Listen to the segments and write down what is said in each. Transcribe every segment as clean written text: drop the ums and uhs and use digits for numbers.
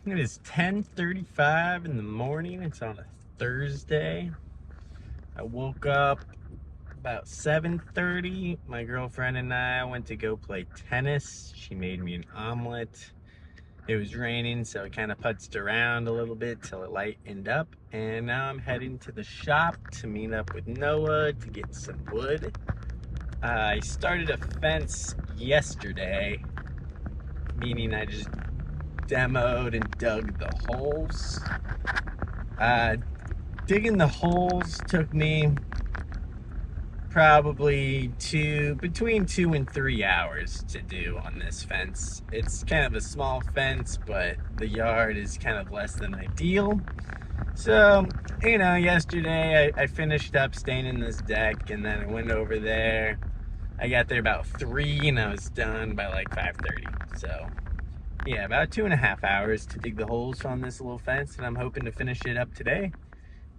It is 10:35 in the morning. It's on a Thursday. I woke up about 7:30. My girlfriend and I went to go play tennis. She made me an omelet. It was raining, so it kind of putzed around a little bit till it lightened up. And now I'm heading to the shop to meet up with Noah to get some wood. I started a fence yesterday, meaning I just demoed and dug the holes. Digging the holes took me probably between 2 and 3 hours to do on this fence. It's kind of a small fence, but the yard is kind of less than ideal. So, yesterday I finished up staining this deck, and then I went over there. I got there about 3 and I was done by like 5:30. So yeah, about 2.5 hours to dig the holes on this little fence, and I'm hoping to finish it up today.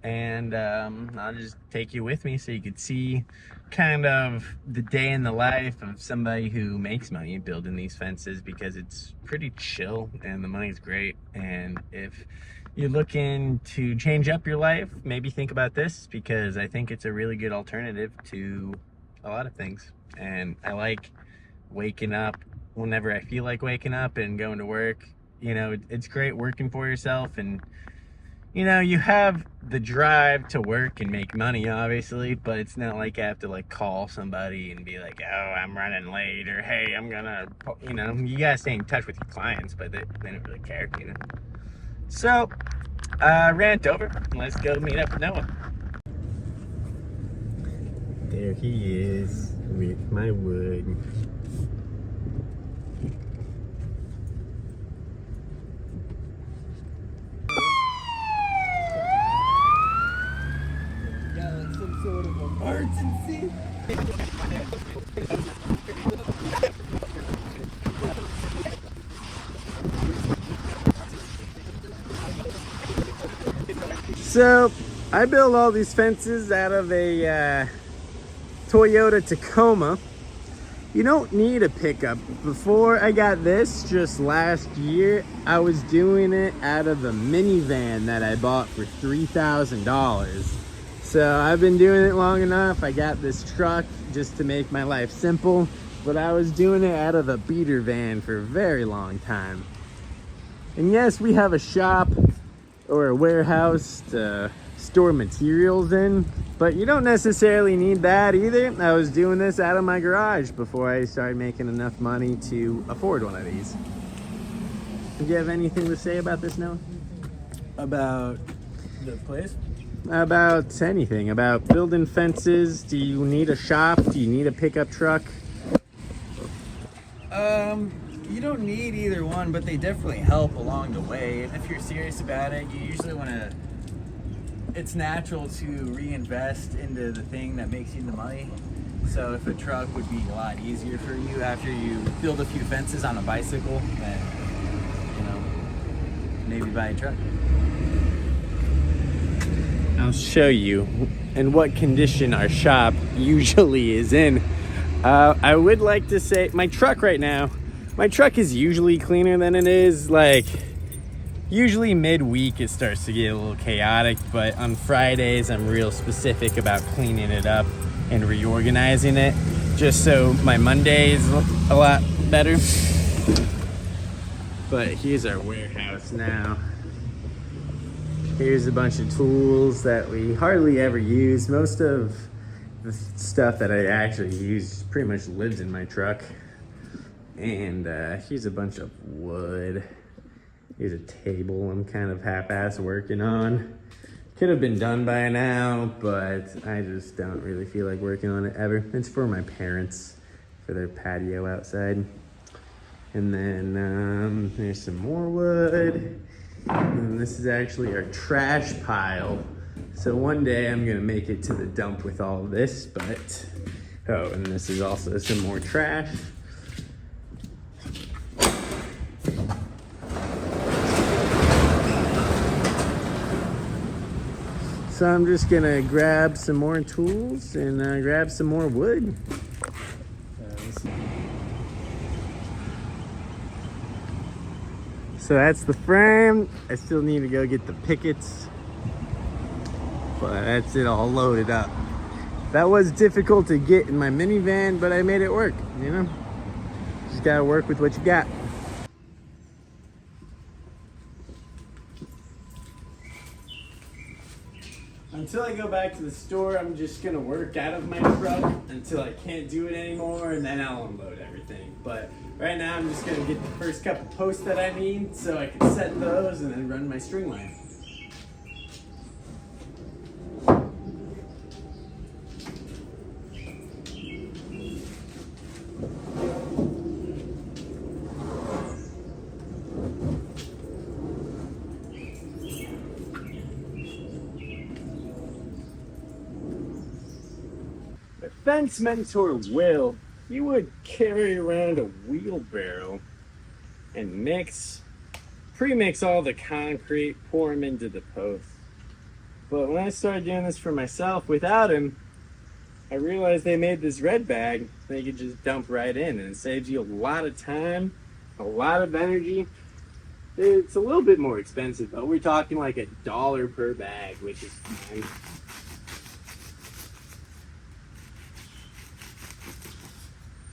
And I'll just take you with me so you could see kind of the day in the life of somebody who makes money building these fences, because it's pretty chill and the money's great. And if you're looking to change up your life, maybe think about this, because I think it's a really good alternative to a lot of things. And I like waking up whenever I feel like waking up and going to work. It's great working for yourself, and you have the drive to work and make money, obviously, but it's not like I have to like call somebody and be like, oh, I'm running late, or hey, I'm gonna, you gotta stay in touch with your clients, but they don't really care. So rant over. Let's go meet up with Noah. There he is with my wood. Sort of emergency. So I built all these fences out of a Toyota Tacoma. You don't need a pickup. Before I got this, just last year, I was doing it out of a minivan that I bought for $3,000. So I've been doing it long enough. I got this truck just to make my life simple, but I was doing it out of a beater van for a very long time. And yes, we have a shop or a warehouse to store materials in, but you don't necessarily need that either. I was doing this out of my garage before I started making enough money to afford one of these. Do you have anything to say about this, Noah? About the place? About anything, about building fences. Do you need a shop? Do you need a pickup truck? You don't need either one, but they definitely help along the way. And if you're serious about it, you usually want to, it's natural to reinvest into the thing that makes you the money. So if a truck would be a lot easier for you after you build a few fences on a bicycle, then, maybe buy a truck. I'll show you in what condition our shop usually is in. I would like to say my truck is usually cleaner than it is. Like, usually midweek it starts to get a little chaotic, but on Fridays I'm real specific about cleaning it up and reorganizing it, just so my Monday is a lot better. But here's our warehouse now. Here's a bunch of tools that we hardly ever use. Most of the stuff that I actually use pretty much lives in my truck. And here's a bunch of wood. Here's a table I'm kind of half-ass working on. Could have been done by now, but I just don't really feel like working on it ever. It's for my parents, for their patio outside. And then there's some more wood. And this is actually our trash pile. So one day I'm gonna make it to the dump with all of this, but, oh, and this is also some more trash. So I'm just gonna grab some more tools and grab some more wood. So that's the frame. I still need to go get the pickets, but that's it all loaded up. That was difficult to get in my minivan, but I made it work, you know? Just gotta work with what you got. Until I go back to the store, I'm just gonna work out of my truck until I can't do it anymore, and then I'll unload everything. But right now, I'm just gonna get the first couple posts that I need so I can set those and then run my string line. Fence mentor Will, he would carry around a wheelbarrow and pre-mix all the concrete, pour them into the posts. But when I started doing this for myself without him, I realized they made this red bag that you could just dump right in, and it saves you a lot of time, a lot of energy. It's a little bit more expensive, but we're talking like $1 per bag, which is fine.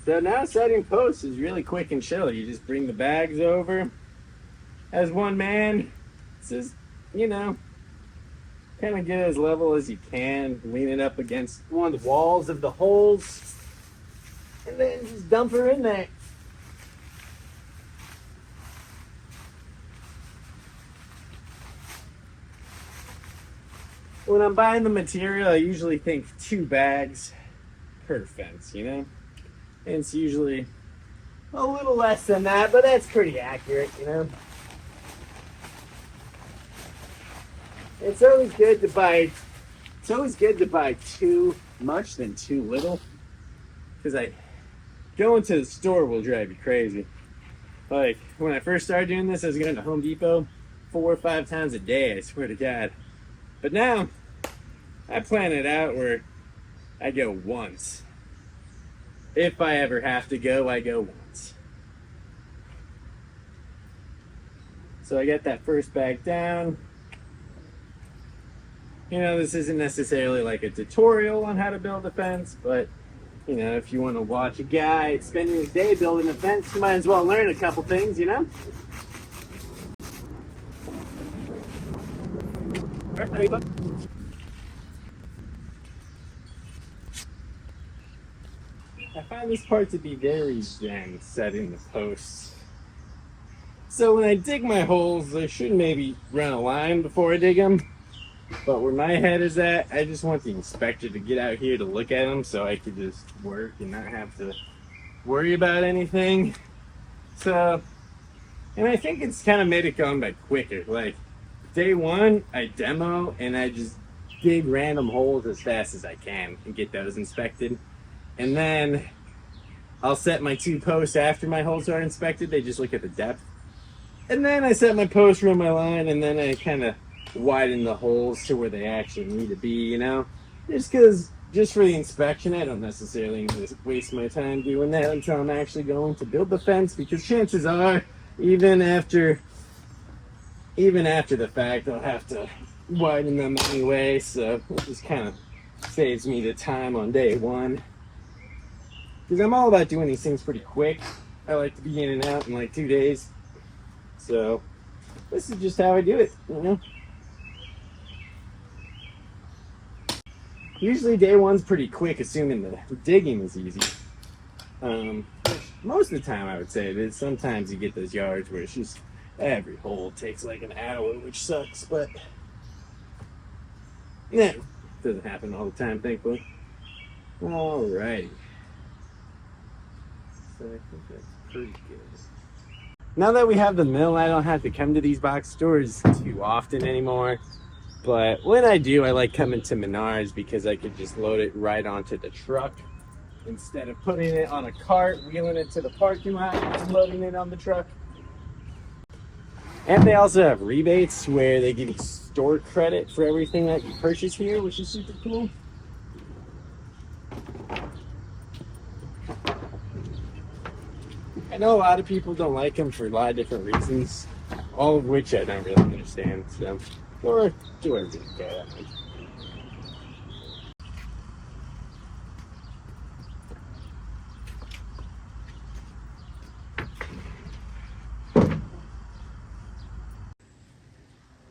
So now setting posts is really quick and chill. You just bring the bags over as one man. It's just, you know, kind of get as level as you can, lean it up against one of the walls of the holes, and then just dump her in there. When I'm buying the material, I usually think 2 bags per fence, you know? And it's usually a little less than that, but that's pretty accurate, you know? It's always good to buy too much than too little, because going to the store will drive you crazy. Like, when I first started doing this, I was going to Home Depot 4 or 5 times a day, I swear to God. But now, I plan it out where I go once. If I ever have to go, I go once. So I get that first bag down. You know, this isn't necessarily like a tutorial on how to build a fence, but, you know, if you want to watch a guy spending his day building a fence, you might as well learn a couple things, you know? I find this part to be very zen, setting the posts. So when I dig my holes, I should maybe run a line before I dig them. But where my head is at, I just want the inspector to get out here to look at them so I could just work and not have to worry about anything. So, and I think it's kind of made it going by quicker. Like, day one, I demo and I just dig random holes as fast as I can and get those inspected. And then I'll set my 2 posts after my holes are inspected. They just look at the depth. And then I set my post, run my line, and then I kind of widen the holes to where they actually need to be, you know? Just for the inspection, I don't necessarily need to waste my time doing that until I'm actually going to build the fence, because chances are, even after the fact, I'll have to widen them anyway, so it just kind of saves me the time on day one. Because I'm all about doing these things pretty quick. I like to be in and out in like 2 days. So this is just how I do it, you know? Usually day one's pretty quick, assuming the digging is easy. Most of the time I would say it is. Sometimes you get those yards where it's just every hole takes like an hour, which sucks, but yeah, it doesn't happen all the time, thankfully. Alrighty. So I think that's pretty good. Now that we have the mill, I don't have to come to these box stores too often anymore. But when I do, I like coming to Menards because I could just load it right onto the truck instead of putting it on a cart, wheeling it to the parking lot, and loading it on the truck. And they also have rebates where they give you store credit for everything that you purchase here, which is super cool. I know a lot of people don't like them for a lot of different reasons. all of which I don't really understand. So, or do I really care that much?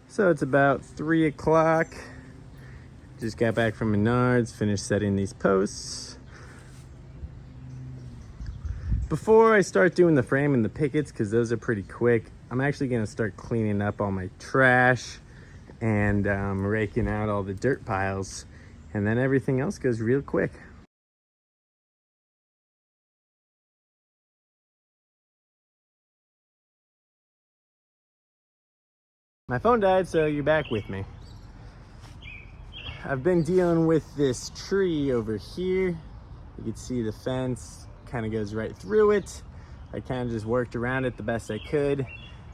So it's about 3 o'clock. Just got back from Menards, finished setting these posts. Before I start doing the frame and the pickets, because those are pretty quick, I'm actually gonna start cleaning up all my trash and raking out all the dirt piles. And then everything else goes real quick. My phone died, so you're back with me. I've been dealing with this tree over here. You can see the fence kind of goes right through it. I kind of just worked around it the best I could.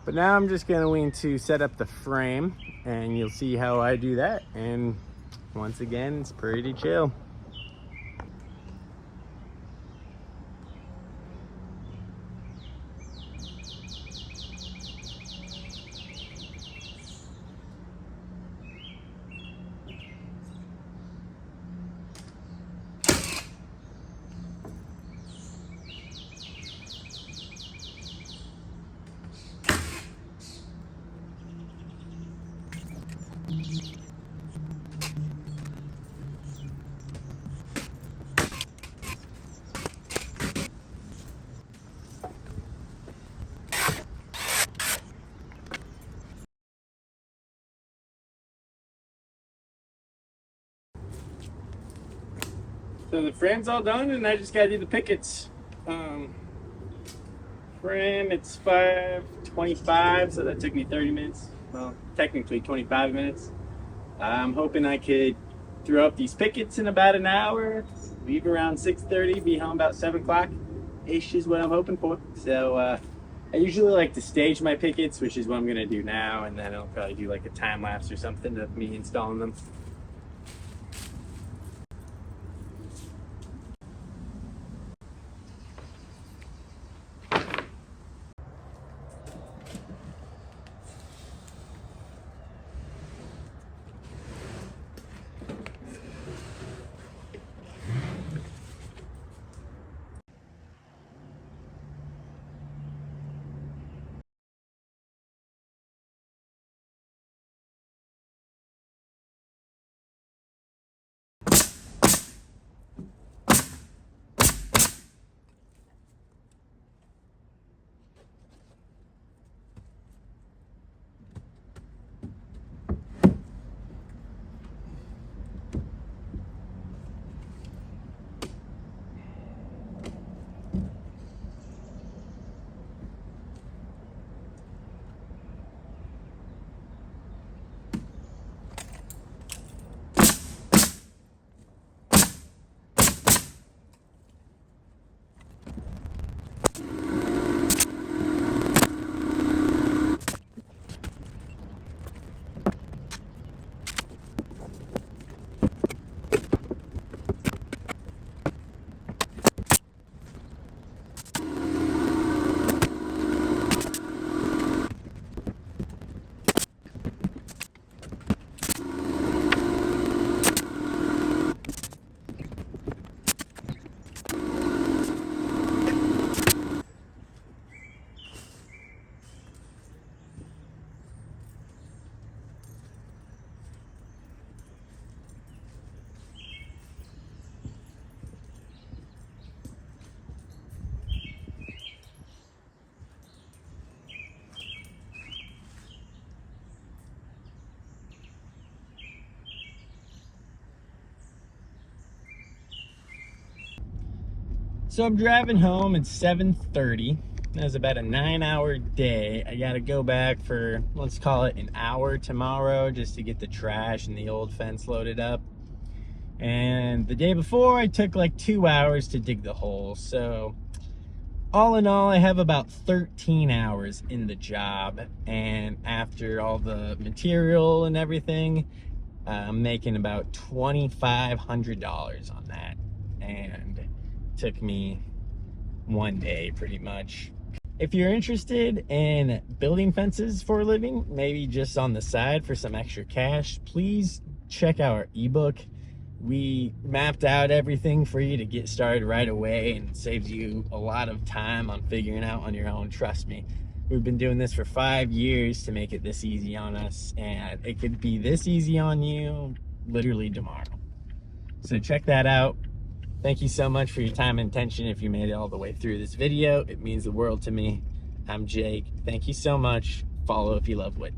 But now I'm just going to set up the frame and you'll see how I do that. And once again, it's pretty chill. So the frame's all done and I just gotta do the pickets. Frame, it's 5:25, so that took me 30 minutes. Well, technically 25 minutes. I'm hoping I could throw up these pickets in about an hour, leave around 6:30, be home about 7 o'clock-ish is what I'm hoping for. So I usually like to stage my pickets, which is what I'm gonna do now, and then I'll probably do like a time lapse or something of me installing them. So I'm driving home at 7:30. That was about a 9-hour day. I gotta go back for, let's call it an hour tomorrow, just to get the trash and the old fence loaded up. And the day before, I took like 2 hours to dig the hole. So all in all, I have about 13 hours in the job. And after all the material and everything, I'm making about $2,500 on that. And took me one day pretty much. If you're interested in building fences for a living, maybe just on the side for some extra cash, please check our ebook. We mapped out everything for you to get started right away, and saves you a lot of time on figuring out on your own. Trust me, we've been doing this for 5 years to make it this easy on us, and it could be this easy on you literally tomorrow. So check that out. Thank you so much for your time and attention. If you made it all the way through this video, it means the world to me. I'm Jake. Thank you so much. Follow if you love wood.